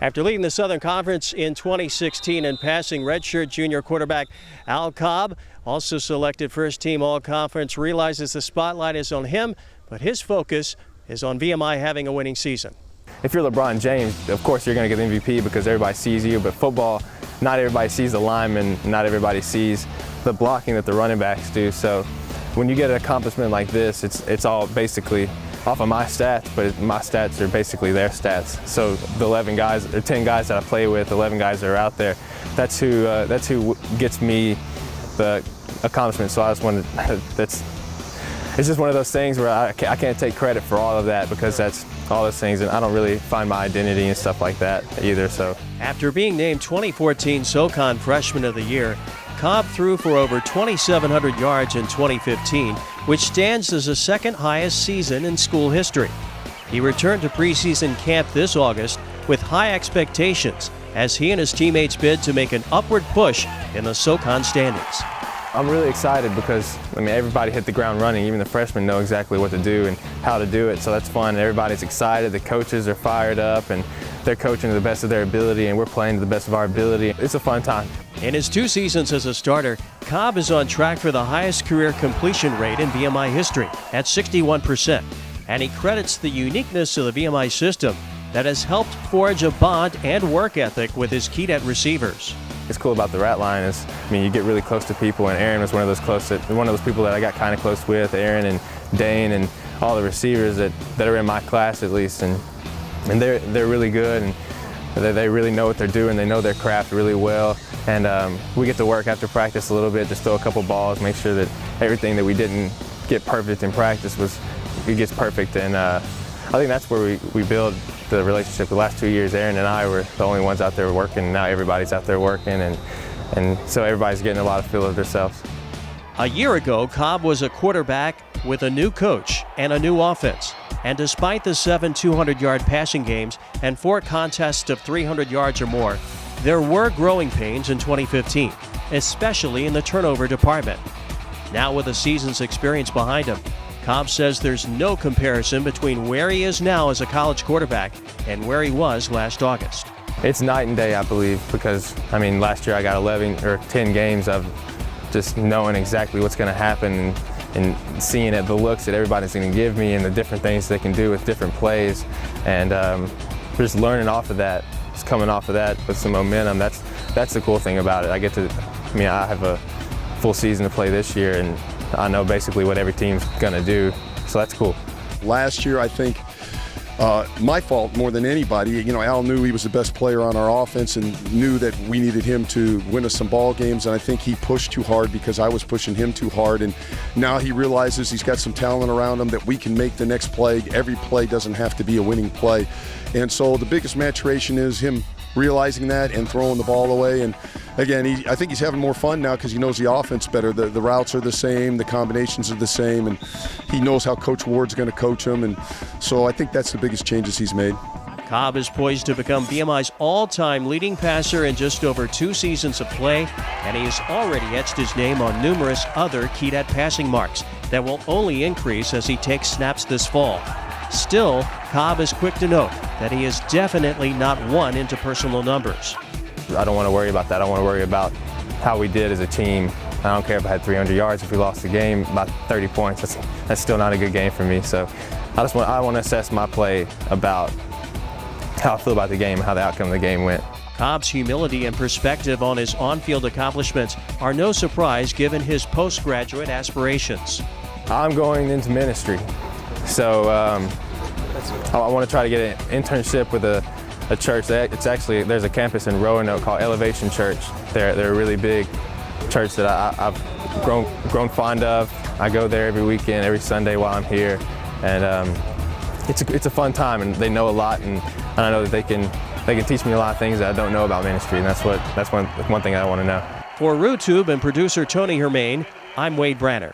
After leading the Southern Conference in 2016 and passing redshirt junior quarterback Al Cobb, also selected first-team All-Conference, realizes the spotlight is on him, but his focus is on VMI having a winning season. If you're LeBron James, of course you're going to get the MVP because everybody sees you, but football, not everybody sees the linemen, not everybody sees the blocking that the running backs do. So when you get an accomplishment like this, it's all basically off of my stats, but my stats are basically their stats. So the 11 guys, or 10 guys that I play with, 11 guys that are out there, that's who gets me the accomplishment. So I just wanted, it's just one of those things where I can't take credit for all of that because that's all those things, and I don't really find my identity and stuff like that either. So after being named 2014 SoCon Freshman of the Year, Cobb threw for over 2,700 yards in 2015, which stands as the second highest season in school history. He returned to preseason camp this August with high expectations as he and his teammates bid to make an upward push in the SoCon standings. I'm really excited because, everybody hit the ground running. Even the freshmen know exactly what to do and how to do it, so that's fun. Everybody's excited. The coaches are fired up, and they're coaching to the best of their ability, and we're playing to the best of our ability. It's a fun time. In his 2 seasons as a starter, Cobb is on track for the highest career completion rate in VMI history at 61%, and he credits the uniqueness of the VMI system that has helped forge a bond and work ethic with his Keydet receivers. It's cool about the rat line is, you get really close to people, and Aaron was one of those people that I got kind of close with, Aaron and Dane and all the receivers that are in my class at least, and they're really good, and they really know what they're doing. They know their craft really well, and we get to work after practice a little bit, just throw a couple balls, make sure that everything that we didn't get perfect in practice gets perfect, and I think that's where we build the relationship. The last 2 years, Aaron and I were the only ones out there working. Now everybody's out there working, and so everybody's getting a lot of feel of themselves. A year ago, Cobb was a quarterback with a new coach and a new offense. And despite the 7 200-yard passing games and 4 contests of 300 yards or more, there were growing pains in 2015, especially in the turnover department. Now with a season's experience behind him, Cobb says there's no comparison between where he is now as a college quarterback and where he was last August. It's night and day, I believe, because, last year I got 11 or 10 games of just knowing exactly what's going to happen and seeing it, the looks that everybody's going to give me and the different things they can do with different plays. And just learning off of that, just coming off of that with some momentum, that's the cool thing about it. I have a full season to play this year, and I know basically what every team's going to do, so that's cool. Last year, I think, my fault more than anybody. Al knew he was the best player on our offense and knew that we needed him to win us some ball games, and I think he pushed too hard because I was pushing him too hard, and now he realizes he's got some talent around him that we can make the next play. Every play doesn't have to be a winning play, and so the biggest maturation is him realizing that and throwing the ball away. And again, I think he's having more fun now because he knows the offense better. The routes are the same, the combinations are the same, and he knows how Coach Ward's going to coach him. And so I think that's the biggest changes he's made. Cobb is poised to become VMI's all-time leading passer in just over 2 seasons of play, and he has already etched his name on numerous other Keydet passing marks that will only increase as he takes snaps this fall. Still, Cobb is quick to note that he is definitely not one into personal numbers. I don't want to worry about that. I want to worry about how we did as a team. I don't care if I had 300 yards. If we lost the game by 30 points, that's still not a good game for me. So I want to assess my play about how I feel about the game and how the outcome of the game went. Cobb's humility and perspective on his on-field accomplishments are no surprise given his postgraduate aspirations. I'm going into ministry, so I want to try to get an internship with a church. There's a campus in Roanoke called Elevation Church. They're a really big church that I've grown fond of. I go there every weekend, every Sunday while I'm here, and it's a fun time, and they know a lot, and I know that they can teach me a lot of things that I don't know about ministry, and that's one thing I want to know. For RooTube and producer Tony Hermain, I'm Wade Branner.